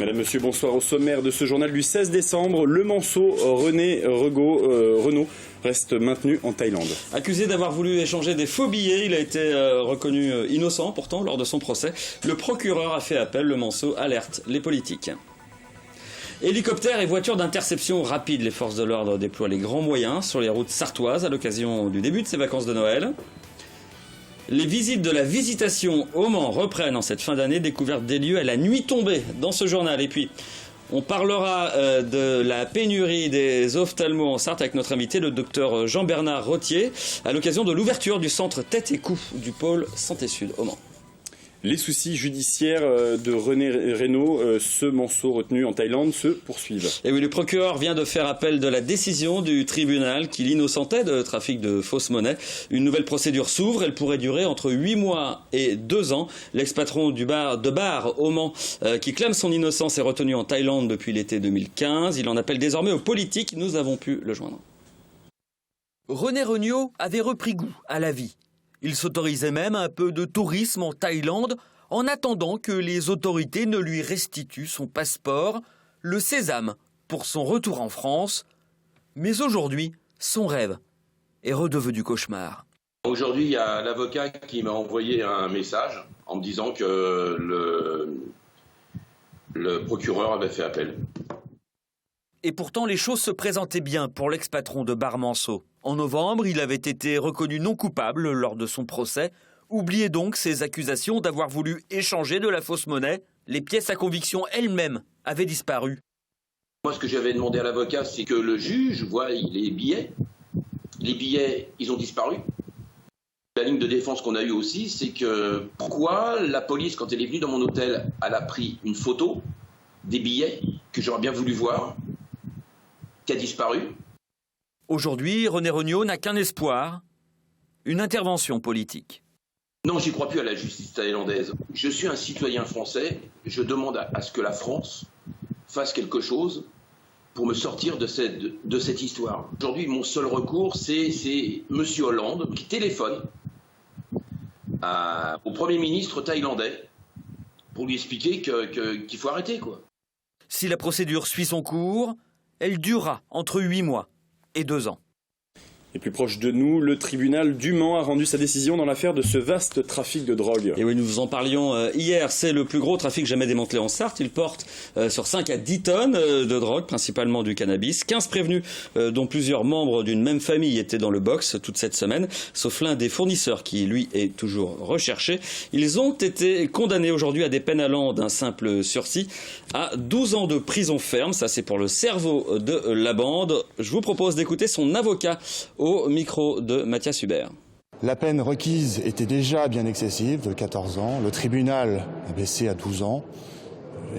Madame, Monsieur, bonsoir. Au sommaire de ce journal du 16 décembre, le manceau Renault reste maintenu en Thaïlande. Accusé d'avoir voulu échanger des faux billets, il a été reconnu innocent pourtant lors de son procès. Le procureur a fait appel, le manceau alerte les politiques. Hélicoptères et voitures d'interception rapide, les forces de l'ordre déploient les grands moyens sur les routes sartoises à l'occasion du début de ces vacances de Noël. Les visites de la visitation au Mans reprennent en cette fin d'année, découverte des lieux à la nuit tombée dans ce journal. Et puis, on parlera de la pénurie des ophtalmos en Sarthe avec notre invité, le docteur Jean-Bernard Rottier, à l'occasion de l'ouverture du centre Tête et Cou du pôle Santé Sud au Mans. Les soucis judiciaires de René Renault, ce manceau retenu en Thaïlande, se poursuivent. Et oui, le procureur vient de faire appel de la décision du tribunal qui l'innocentait de trafic de fausses monnaies. Une nouvelle procédure s'ouvre, elle pourrait durer entre 8 mois et 2 ans. L'ex-patron de bar au Mans, qui clame son innocence, est retenu en Thaïlande depuis l'été 2015. Il en appelle désormais aux politiques. Nous avons pu le joindre. René Renault avait repris goût à la vie. Il s'autorisait même un peu de tourisme en Thaïlande en attendant que les autorités ne lui restituent son passeport, le sésame, pour son retour en France. Mais aujourd'hui, son rêve est redevenu cauchemar. Aujourd'hui, il y a l'avocat qui m'a envoyé un message en me disant que le procureur avait fait appel. Et pourtant, les choses se présentaient bien pour l'ex-patron de Bar Manceau. En novembre, il avait été reconnu non coupable lors de son procès. Oubliez donc ses accusations d'avoir voulu échanger de la fausse monnaie. Les pièces à conviction elles-mêmes avaient disparu. Moi, ce que j'avais demandé à l'avocat, c'est que le juge voie les billets. Les billets, ils ont disparu. La ligne de défense qu'on a eue aussi, c'est que pourquoi la police, quand elle est venue dans mon hôtel, elle a pris une photo des billets que j'aurais bien voulu voir, qui a disparu. Aujourd'hui, René Renault n'a qu'un espoir, une intervention politique. Non, j'y crois plus à la justice thaïlandaise. Je suis un citoyen français, je demande à ce que la France fasse quelque chose pour me sortir de cette histoire. Aujourd'hui, mon seul recours, c'est M. Hollande qui téléphone au Premier ministre thaïlandais pour lui expliquer qu'il faut arrêter, quoi. Si la procédure suit son cours, elle durera entre 8 mois et 2 ans. Et plus proche de nous, le tribunal du Mans a rendu sa décision dans l'affaire de ce vaste trafic de drogue. Et oui, nous vous en parlions hier. C'est le plus gros trafic jamais démantelé en Sarthe. Il porte sur 5 à 10 tonnes de drogue, principalement du cannabis. 15 prévenus, dont plusieurs membres d'une même famille, étaient dans le box toute cette semaine, sauf l'un des fournisseurs qui, lui, est toujours recherché. Ils ont été condamnés aujourd'hui à des peines allant d'un simple sursis à 12 ans de prison ferme. Ça, c'est pour le cerveau de la bande. Je vous propose d'écouter son avocat au micro de Mathias Hubert. La peine requise était déjà bien excessive, de 14 ans. Le tribunal a baissé à 12 ans.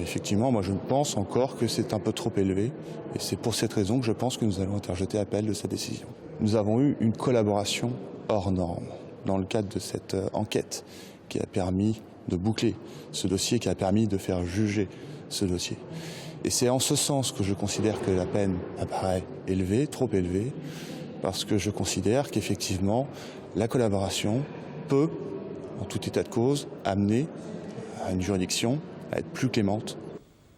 Effectivement, moi je pense encore que c'est un peu trop élevé. Et c'est pour cette raison que je pense que nous allons interjeter appel de sa décision. Nous avons eu une collaboration hors norme dans le cadre de cette enquête qui a permis de boucler ce dossier, qui a permis de faire juger ce dossier. Et c'est en ce sens que je considère que la peine apparaît élevée, trop élevée, parce que je considère qu'effectivement, la collaboration peut, en tout état de cause, amener à une juridiction à être plus clémente.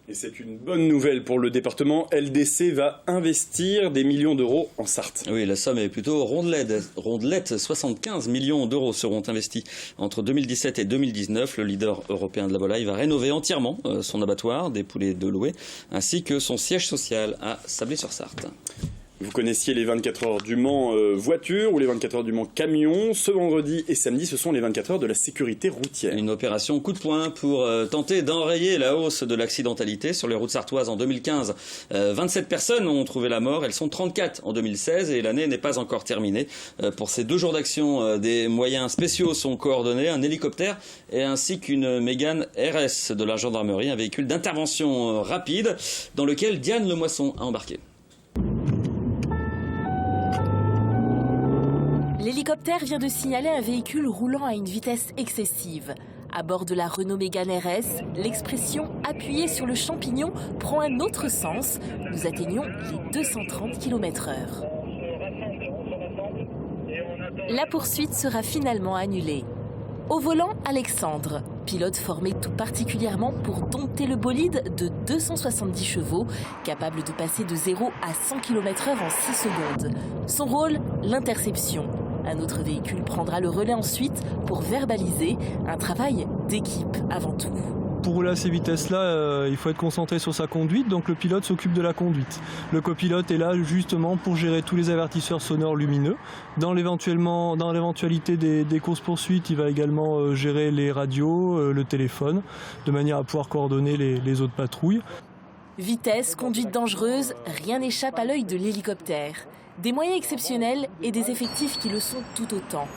Et c'est une bonne nouvelle pour le département. LDC va investir des millions d'euros en Sarthe. Oui, la somme est plutôt rondelette. 75 millions d'euros seront investis entre 2017 et 2019. Le leader européen de la volaille va rénover entièrement son abattoir des poulets de Loué, ainsi que son siège social à Sablé-sur-Sarthe. Vous connaissiez les 24 heures du Mans voiture ou les 24 heures du Mans camion. Ce vendredi et samedi, ce sont les 24 heures de la sécurité routière. Une opération coup de poing pour tenter d'enrayer la hausse de l'accidentalité sur les routes sartoises en 2015. 27 personnes ont trouvé la mort, elles sont 34 en 2016 et l'année n'est pas encore terminée. Pour ces 2 jours d'action, des moyens spéciaux sont coordonnés, un hélicoptère et ainsi qu'une Mégane RS de la gendarmerie, un véhicule d'intervention rapide dans lequel Diane Lemoisson a embarqué. L'hélicoptère vient de signaler un véhicule roulant à une vitesse excessive. À bord de la Renault Mégane RS, l'expression « appuyer sur le champignon » prend un autre sens. Nous atteignons les 230 km/h. La poursuite sera finalement annulée. Au volant, Alexandre, pilote formé tout particulièrement pour dompter le bolide de 270 chevaux, capable de passer de 0 à 100 km/h en 6 secondes. Son rôle, l'interception. Un autre véhicule prendra le relais ensuite pour verbaliser, un travail d'équipe avant tout. Pour rouler à ces vitesses-là, il faut être concentré sur sa conduite, donc le pilote s'occupe de la conduite. Le copilote est là justement pour gérer tous les avertisseurs sonores lumineux. Dans l'éventualité des courses-poursuites, il va également gérer les radios, le téléphone, de manière à pouvoir coordonner les autres patrouilles. Vitesse, conduite dangereuse, rien n'échappe à l'œil de l'hélicoptère. Des moyens exceptionnels et des effectifs qui le sont tout autant.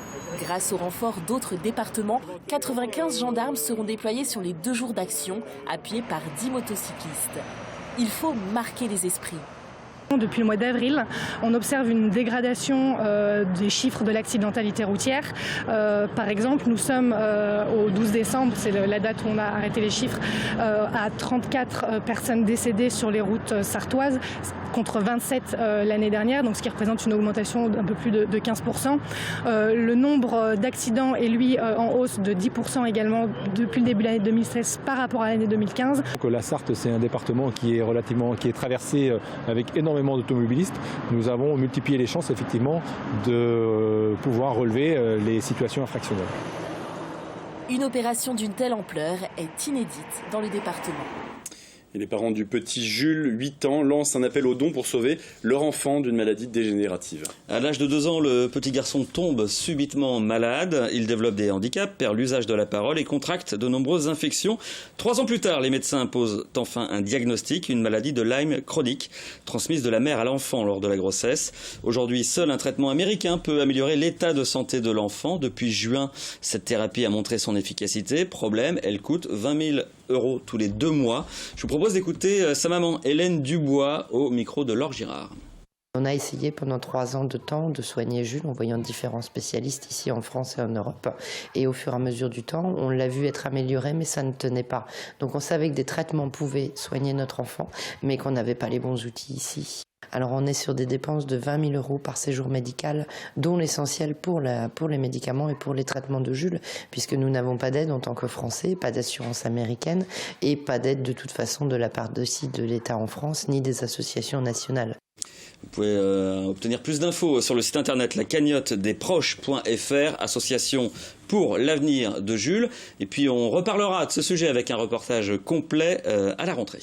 Grâce au renfort d'autres départements, 95 gendarmes seront déployés sur les 2 jours d'action, appuyés par 10 motocyclistes. Il faut marquer les esprits. Depuis le mois d'avril, on observe une dégradation des chiffres de l'accidentalité routière. Par exemple, nous sommes au 12 décembre, c'est la date où on a arrêté les chiffres, à 34 personnes décédées sur les routes sartoises, contre 27 l'année dernière, donc ce qui représente une augmentation d'un peu plus de 15%. Le nombre d'accidents est lui en hausse de 10% également depuis le début de l'année 2016 par rapport à l'année 2015. Donc, la Sarthe, c'est un département qui est traversé avec énormément d'automobilistes. Nous avons multiplié les chances effectivement de pouvoir relever les situations infractionnelles. Une opération d'une telle ampleur est inédite dans le département. Et les parents du petit Jules, 8 ans, lancent un appel aux dons pour sauver leur enfant d'une maladie dégénérative. À l'âge de 2 ans, le petit garçon tombe subitement malade. Il développe des handicaps, perd l'usage de la parole et contracte de nombreuses infections. 3 ans plus tard, les médecins posent enfin un diagnostic, une maladie de Lyme chronique, transmise de la mère à l'enfant lors de la grossesse. Aujourd'hui, seul un traitement américain peut améliorer l'état de santé de l'enfant. Depuis juin, cette thérapie a montré son efficacité. Problème, elle coûte 20 000 € tous les 2 mois. Je vous propose d'écouter sa maman, Hélène Dubois, au micro de Laure Girard. On a essayé pendant 3 ans de temps de soigner Jules en voyant différents spécialistes ici en France et en Europe. Et au fur et à mesure du temps, on l'a vu être amélioré, mais ça ne tenait pas. Donc on savait que des traitements pouvaient soigner notre enfant, mais qu'on n'avait pas les bons outils ici. Alors on est sur des dépenses de 20 000 € par séjour médical, dont l'essentiel pour les médicaments et pour les traitements de Jules, puisque nous n'avons pas d'aide en tant que Français, pas d'assurance américaine et pas d'aide de toute façon de la part de l'État en France, ni des associations nationales. Vous pouvez obtenir plus d'infos sur le site internet lacagnottedesproches.fr, association pour l'avenir de Jules. Et puis on reparlera de ce sujet avec un reportage complet à la rentrée.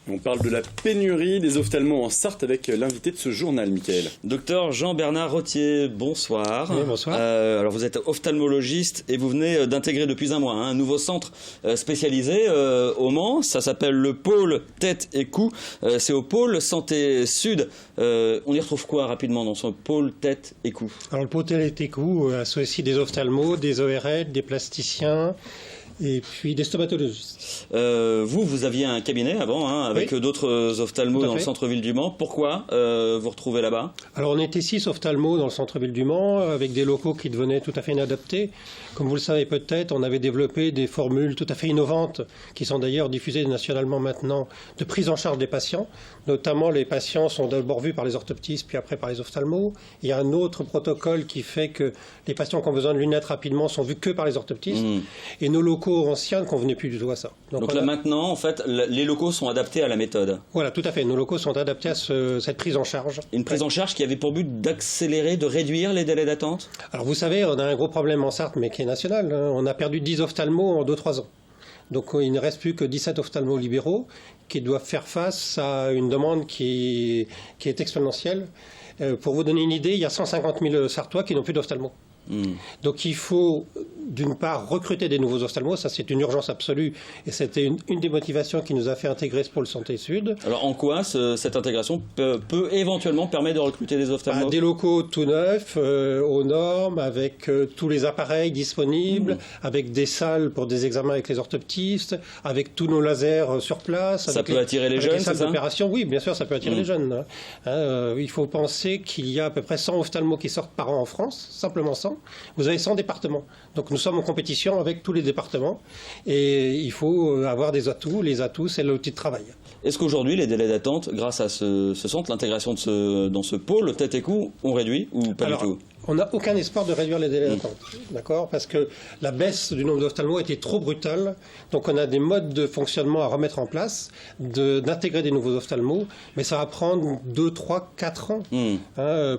On parle de la pénurie des ophtalmos en Sarthe avec l'invité de ce journal, Mickaël. Docteur Jean-Bernard Rottier, bonsoir. Oui, bonsoir. Alors vous êtes ophtalmologiste et vous venez d'intégrer depuis un mois un nouveau centre spécialisé au Mans. Ça s'appelle le pôle tête et cou. C'est au pôle santé sud. On y retrouve quoi rapidement dans ce pôle tête et cou? Alors le pôle tête et cou associe des ophtalmos, des ORL, des plasticiens et puis des stomatologistes. Vous aviez un cabinet avant, avec d'autres ophtalmos dans le centre-ville du Mans. Pourquoi vous retrouvez là-bas? Alors on était 6 ophtalmos dans le centre-ville du Mans, avec des locaux qui devenaient tout à fait inadaptés. Comme vous le savez peut-être, on avait développé des formules tout à fait innovantes, qui sont d'ailleurs diffusées nationalement maintenant, de prise en charge des patients. Notamment, les patients sont d'abord vus par les orthoptistes, puis après par les ophtalmos. Il y a un autre protocole qui fait que les patients qui ont besoin de lunettes rapidement sont vus que par les orthoptistes. Et nos locaux anciens ne convenaient plus du tout à ça. Donc là maintenant, en fait, les locaux sont adaptés à la méthode. Voilà, tout à fait. Nos locaux sont adaptés à cette prise en charge. Une prise en charge qui avait pour but d'accélérer, de réduire les délais d'attente? Alors vous savez, on a un gros problème en Sarthe, mais qui est national. On a perdu 10 ophtalmos en 2-3 ans. Donc il ne reste plus que 17 ophtalmos libéraux qui doivent faire face à une demande qui est exponentielle. Pour vous donner une idée, il y a 150 000 Sartois qui n'ont plus d'ophtalmos. Donc il faut d'une part recruter des nouveaux ophtalmos, ça c'est une urgence absolue et c'était une des motivations qui nous a fait intégrer ce pôle santé sud. Alors en quoi cette intégration peut éventuellement permettre de recruter des ophtalmos? Des locaux tout neufs, aux normes, avec tous les appareils disponibles, avec des salles pour des examens avec les orthoptistes, avec tous nos lasers sur place. Ça peut attirer les jeunes, c'est ça? Oui, bien sûr, ça peut attirer les jeunes. Il faut penser qu'il y a à peu près 100 ophtalmos qui sortent par an en France, simplement 100. Vous avez 100 départements. Donc nous sommes en compétition avec tous les départements et il faut avoir des atouts. Les atouts, c'est l'outil de travail. Est-ce qu'aujourd'hui, les délais d'attente, grâce à ce centre, l'intégration dans ce pôle tête et cou, ont réduit ou pas du tout? on n'a aucun espoir de réduire les délais d'attente. D'accord ? Parce que la baisse du nombre d'ophtalmos était trop brutale. Donc on a des modes de fonctionnement à remettre en place, d'intégrer des nouveaux ophtalmos, mais ça va prendre 2, 3, 4 ans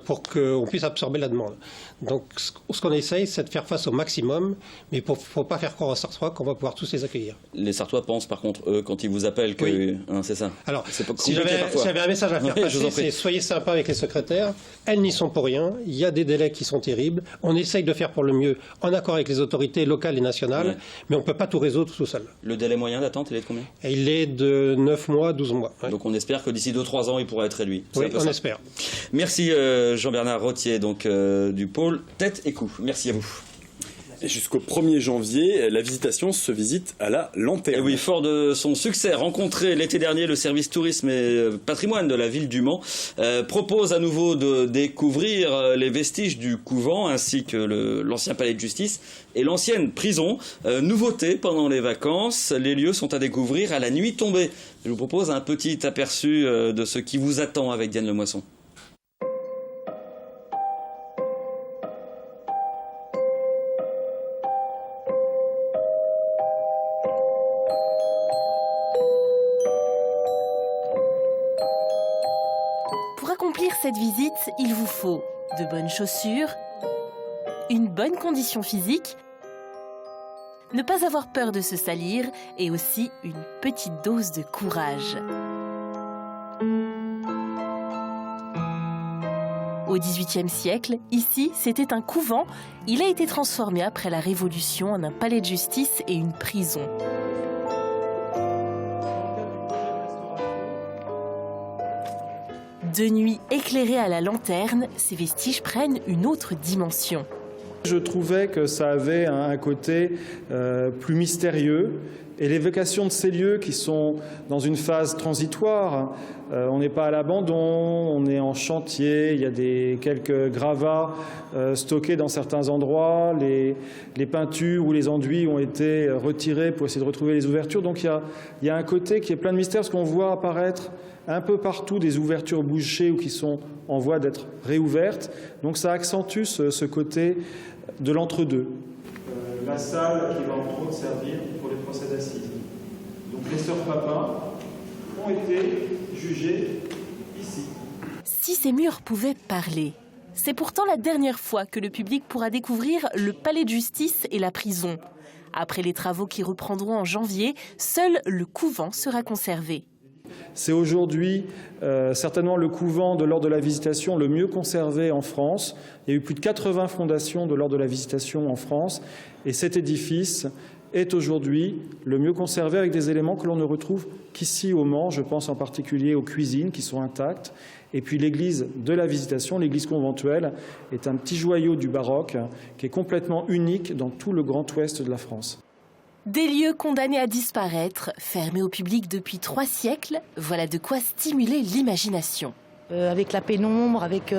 pour qu'on puisse absorber la demande. Donc ce qu'on essaye, c'est de faire face au maximum, mais il ne faut pas faire croire aux Sartois qu'on va pouvoir tous les accueillir. Les Sartois pensent par contre, eux, quand ils vous appellent, que c'est ça. Alors, si j'avais un message à faire passer, c'est soyez sympas avec les secrétaires, elles n'y sont pour rien, il y a des délais qui sont terribles, on essaye de faire pour le mieux en accord avec les autorités locales et nationales, mais on ne peut pas tout résoudre tout seul. Le délai moyen d'attente, il est de combien ? Il est de 9 mois, 12 mois. Donc on espère que d'ici 2-3 ans, il pourra être réduit. Oui, on espère. Merci Jean-Bernard Rottier, donc, du pôle Tête et Cou. Merci à vous. Et jusqu'au 1er janvier, la visitation se visite à la lanterne. Et oui, fort de son succès rencontré l'été dernier, le service tourisme et patrimoine de la ville du Mans propose à nouveau de découvrir les vestiges du couvent ainsi que l'ancien palais de justice et l'ancienne prison. Nouveauté pendant les vacances, les lieux sont à découvrir à la nuit tombée. Je vous propose un petit aperçu de ce qui vous attend avec Diane Lemoisson. Pour accomplir cette visite, il vous faut de bonnes chaussures, une bonne condition physique, ne pas avoir peur de se salir et aussi une petite dose de courage. Au XVIIIe siècle, ici, c'était un couvent. Il a été transformé après la Révolution en un palais de justice et une prison. De nuit éclairée à la lanterne, ces vestiges prennent une autre dimension. Je trouvais que ça avait un côté plus mystérieux et l'évocation de ces lieux qui sont dans une phase transitoire. On n'est pas à l'abandon, on est en chantier, il y a quelques gravats stockés dans certains endroits, les peintures ou les enduits ont été retirés pour essayer de retrouver les ouvertures. Donc il y a un côté qui est plein de mystère, parce qu'on voit apparaître un peu partout des ouvertures bouchées ou qui sont en voie d'être réouvertes. Donc ça accentue ce côté de l'entre-deux. La salle qui va entre autres servir pour les procès d'assises. Donc les sœurs Papin ont été jugées ici. Si ces murs pouvaient parler, c'est pourtant la dernière fois que le public pourra découvrir le palais de justice et la prison. Après les travaux qui reprendront en janvier, seul le couvent sera conservé. C'est aujourd'hui certainement le couvent de l'ordre de la Visitation le mieux conservé en France. Il y a eu plus de 80 fondations de l'ordre de la Visitation en France. Et cet édifice est aujourd'hui le mieux conservé avec des éléments que l'on ne retrouve qu'ici au Mans. Je pense en particulier aux cuisines qui sont intactes. Et puis l'église de la Visitation, l'église conventuelle, est un petit joyau du baroque qui est complètement unique dans tout le Grand Ouest de la France. Des lieux condamnés à disparaître, fermés au public depuis 3 siècles, voilà de quoi stimuler l'imagination. Avec la pénombre, avec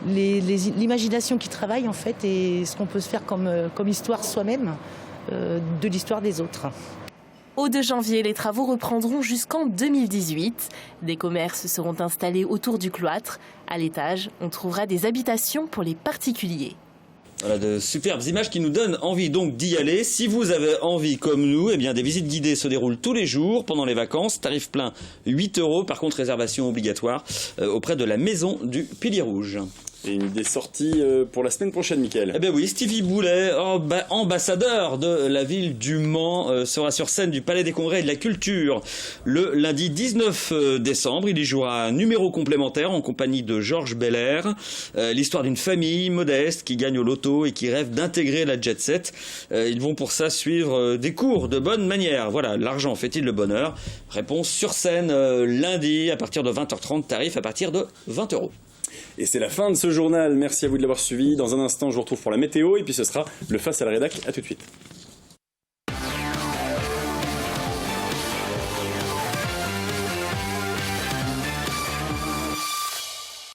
l'imagination qui travaille en fait, et ce qu'on peut se faire comme histoire soi-même de l'histoire des autres. Au 2 janvier, les travaux reprendront jusqu'en 2018. Des commerces seront installés autour du cloître. À l'étage, on trouvera des habitations pour les particuliers. Voilà de superbes images qui nous donnent envie donc d'y aller. Si vous avez envie comme nous, eh bien des visites guidées se déroulent tous les jours pendant les vacances. Tarif plein 8 €. Par contre, réservation obligatoire auprès de la Maison du Pilier Rouge. Et une idée sortie pour la semaine prochaine, Mickaël. Eh bien oui, Stevie Boulet, ambassadeur de la ville du Mans, sera sur scène du Palais des Congrès et de la Culture le lundi 19 décembre. Il y jouera un numéro complémentaire en compagnie de Georges Belair. L'histoire d'une famille modeste qui gagne au loto et qui rêve d'intégrer la jet set. Ils vont pour ça suivre des cours de bonne manière. Voilà, l'argent fait-il le bonheur? Réponse sur scène lundi à partir de 20h30, tarif à partir de 20 €. Et c'est la fin de ce journal. Merci à vous de l'avoir suivi. Dans un instant, je vous retrouve pour la météo et puis ce sera le Face à la Rédac. À tout de suite.